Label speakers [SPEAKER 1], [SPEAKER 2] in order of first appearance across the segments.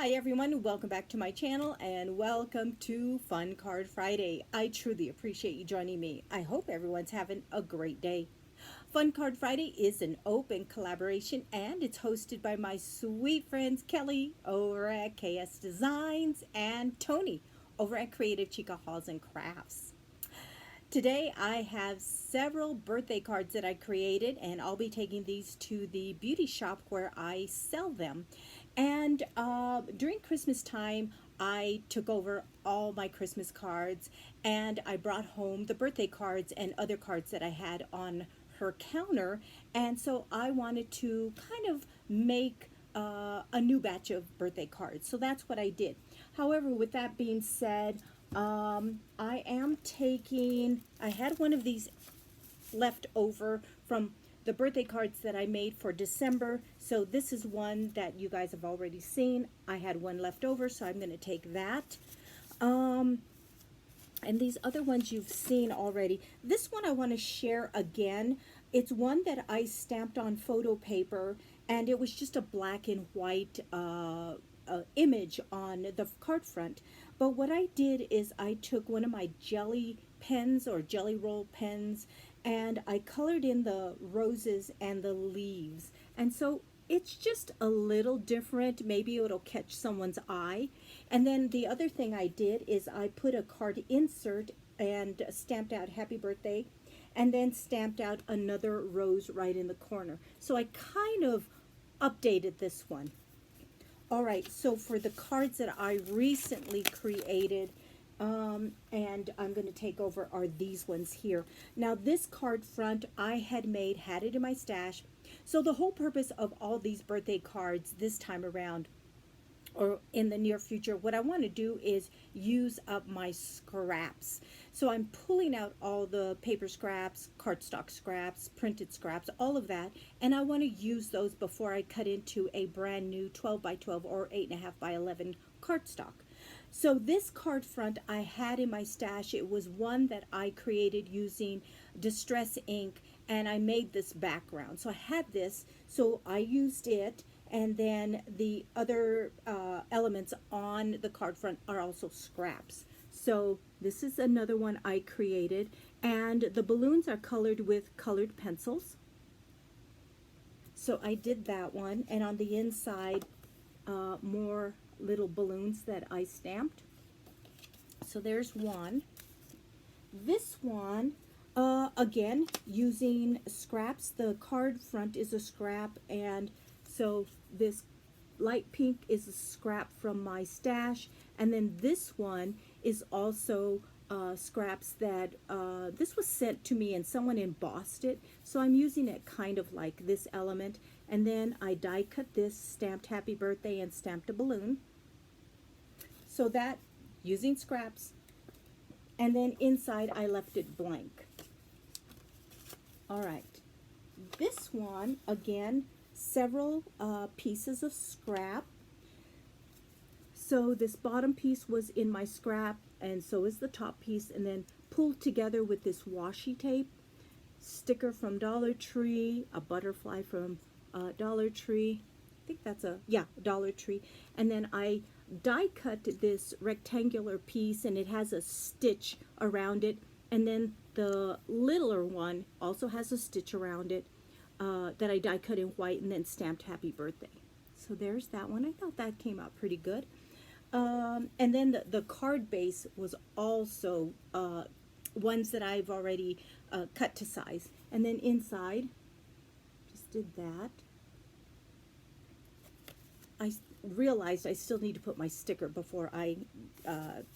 [SPEAKER 1] Hi everyone, welcome back to my channel and welcome to Fun Card Friday. I truly appreciate you joining me. I hope everyone's having a great day. Fun Card Friday is an open collaboration and it's hosted by my sweet friends Kelly over at KS Designs and Tony over at Creative Chica Halls and Crafts. Today I have several birthday cards that I created and I'll be taking these to the beauty shop where I sell them. And during Christmas time, I took over all my Christmas cards and I brought home the birthday cards and other cards that I had on her counter. And so I wanted to kind of make a new batch of birthday cards. So that's what I did. However, with that being said, I am taking, I had one of these left over from the birthday cards that I made for December. So this is one that you guys have already seen. I had one left over, so I'm going to take that. And these other ones you've seen already. This one I want to share again. It's one that I stamped on photo paper, and it was just a black and white image on the card front. But what I did is I took one of my jelly pens or jelly roll pens and I colored in the roses and the leaves. And so it's just a little different. Maybe it'll catch someone's eye. And then the other thing I did is I put a card insert and stamped out happy birthday and then stamped out another rose right in the corner. So I kind of updated this one. All right, so for the cards that I recently created, and I'm going to take over, are these ones here. Now, this card front I had it in my stash. So the whole purpose of all these birthday cards this time around, or in the near future, what I want to do is use up my scraps. So I'm pulling out all the paper scraps, cardstock scraps, printed scraps, all of that, and I want to use those before I cut into a brand new 12 by 12 or 8.5 by 11 cardstock. So this card front I had in my stash. It was one that I created using Distress ink, and I made this background. So I had this, so I used it, and then the other elements on the card front are also scraps. So this is another one I created, and the balloons are colored with colored pencils. So I did that one, and on the inside, more little balloons that I stamped. So there's one. This one, again, using scraps. The card front is a scrap, and so this light pink is a scrap from my stash, and then this one is also scraps that this was sent to me and someone embossed it, so I'm using it kind of like this element. And then I die cut this, stamped happy birthday, and stamped a balloon. So that, using scraps, and then inside I left it blank. All right, this one, again, several pieces of scrap. So this bottom piece was in my scrap, and so is the top piece, and then pulled together with this washi tape, sticker from Dollar Tree, a butterfly from Dollar Tree. I think that's Dollar Tree. And then I die cut this rectangular piece, and it has a stitch around it, and then the littler one also has a stitch around it that I die cut in white and then stamped happy birthday. So there's that one. I thought that came out pretty good. And then the card base was also ones that I've already cut to size. And then inside, just did that. I realized I still need to put my sticker before I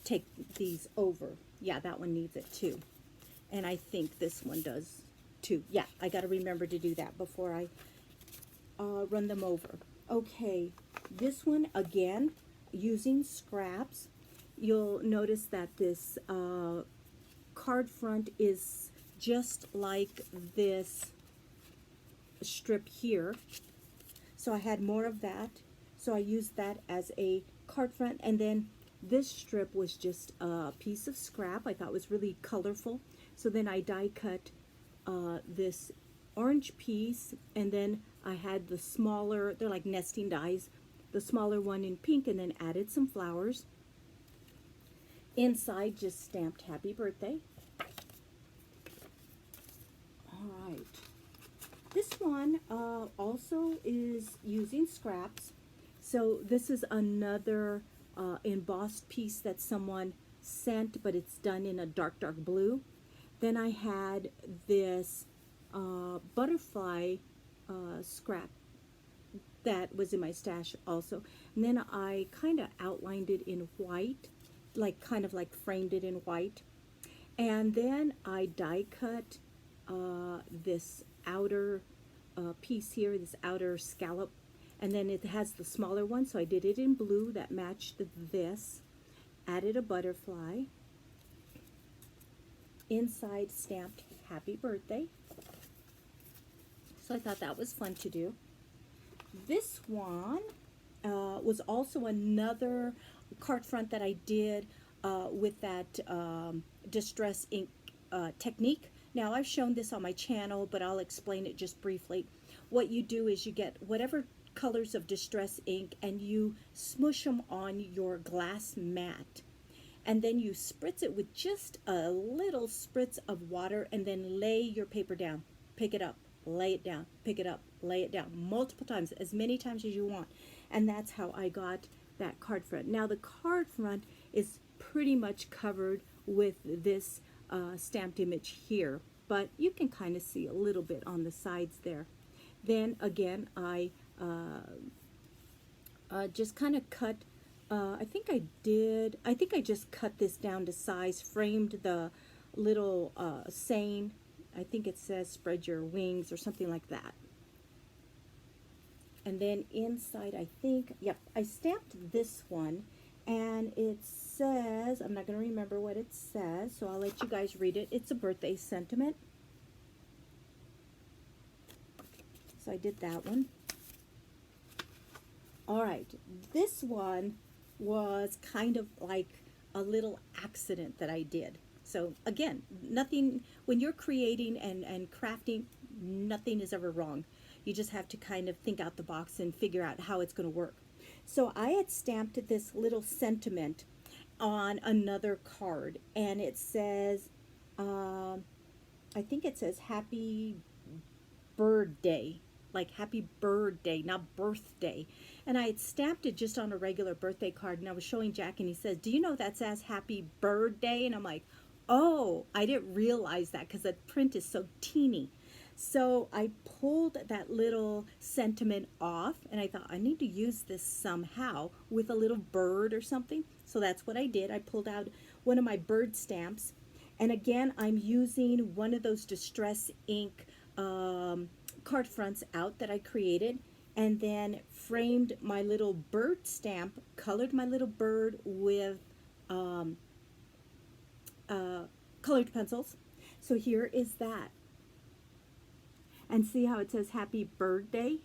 [SPEAKER 1] take these over. Yeah, that one needs it too. And I think this one does too. Yeah, I got to remember to do that before I run them over. Okay, this one again, using scraps. You'll notice that this card front is just like this strip here. So I had more of that. So I used that as a card front, and then this strip was just a piece of scrap I thought was really colorful. So then I die cut this orange piece, and then I had the smaller, they're like nesting dies, the smaller one in pink, and then added some flowers. Inside, just stamped happy birthday. All right. This one also is using scraps. So this is another embossed piece that someone sent, but it's done in a dark, dark blue. Then I had this butterfly scrap that was in my stash also. And then I kind of outlined it in white, like kind of like framed it in white. And then I die cut this outer piece here, this outer scallop. And then it has the smaller one, so I did it in blue that matched this. Added a butterfly. Inside stamped happy birthday. So I thought that was fun to do. This one was also another card front that I did with that distress ink technique. Now I've shown this on my channel, but I'll explain it just briefly. What you do is you get whatever colors of distress ink and you smush them on your glass mat. And then you spritz it with just a little spritz of water and then lay your paper down. Pick it up, lay it down, pick it up, lay it down multiple times, as many times as you want. And that's how I got that card front. Now the card front is pretty much covered with this stamped image here, but you can kind of see a little bit on the sides there. Then again, I just kind of cut, I think I just cut this down to size, framed the little saying, I think it says spread your wings or something like that. And then inside, I think, yep, I stamped this one, and it says, I'm not going to remember what it says, so I'll let you guys read it. It's a birthday sentiment. So I did that one. All right, this one was kind of like a little accident that I did. So again, nothing, when you're creating and crafting, nothing is ever wrong. You just have to kind of think out the box and figure out how it's going to work. So I had stamped this little sentiment on another card, and it says, I think it says happy bird day, like happy bird day, not birthday. And I had stamped it just on a regular birthday card, and I was showing Jack, and he says, do you know that says happy bird day? And I'm like, oh, I didn't realize that because the print is so teeny. So I pulled that little sentiment off, and I thought I need to use this somehow with a little bird or something. So that's what I did. I pulled out one of my bird stamps, and again, I'm using one of those distress ink card fronts out that I created, and then framed my little bird stamp, colored my little bird with colored pencils. So here is that. And see how it says happy birthday?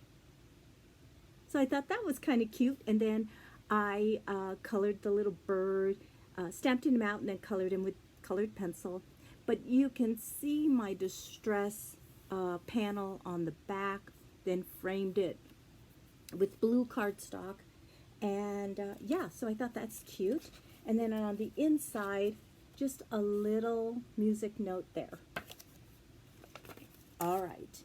[SPEAKER 1] So I thought that was kind of cute. And then I colored the little bird, stamped him out, and then colored him with colored pencil. But you can see my distress panel on the back, then framed it with blue cardstock. And yeah, so I thought that's cute. And then on the inside, just a little music note there. All right.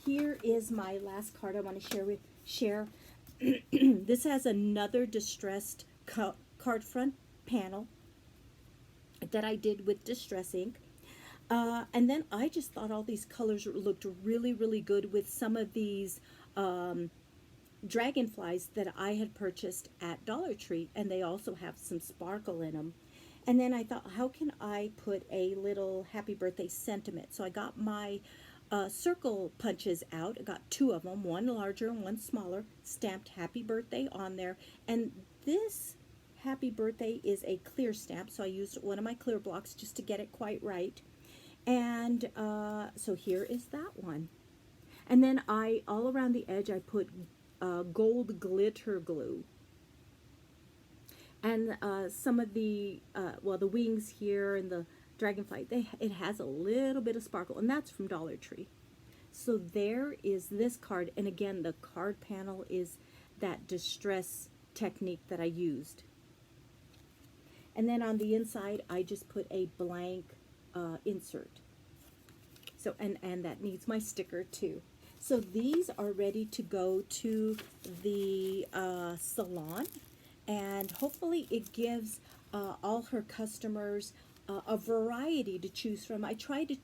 [SPEAKER 1] Here is my last card I want to share. This has another distressed card front panel that I did with distress ink. And then I just thought all these colors looked really, really good with some of these dragonflies that I had purchased at Dollar Tree, and they also have some sparkle in them. And then I thought, how can I put a little happy birthday sentiment? So I got my circle punches out. I got two of them, one larger and one smaller, stamped happy birthday on there. And this happy birthday is a clear stamp, so I used one of my clear blocks just to get it quite right. And so here is that one. And then all around the edge, I put gold glitter glue. And some of the, well, the wings here and the dragonfly, it has a little bit of sparkle, and that's from Dollar Tree. So there is this card, and again, the card panel is that distress technique that I used. And then on the inside, I just put a blank insert. So, and that needs my sticker too. So these are ready to go to the salon, and hopefully it gives all her customers a variety to choose from. I try to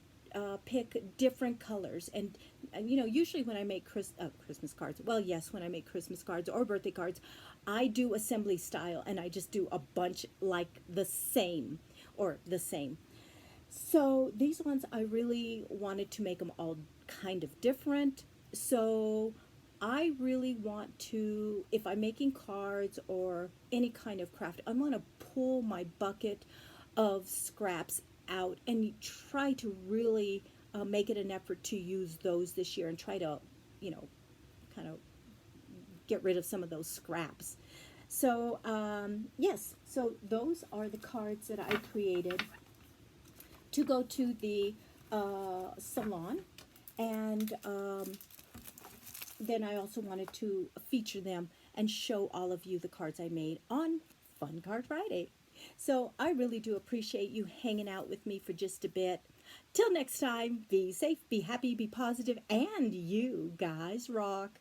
[SPEAKER 1] pick different colors, and you know, usually when I make Christmas cards, well, yes, when I make Christmas cards or birthday cards, I do assembly style, and I just do a bunch like the same or the same. So these ones, I really wanted to make them all kind of different. So I really want to, if I'm making cards or any kind of craft, I want to pull my bucket of scraps out and try to really make it an effort to use those this year and try to, you know, kind of get rid of some of those scraps. So, yes, so those are the cards that I created to go to the salon, and then I also wanted to feature them and show all of you the cards I made on Fun Card Friday. So I really do appreciate you hanging out with me for just a bit. Till next time, be safe, be happy, be positive, and you guys rock.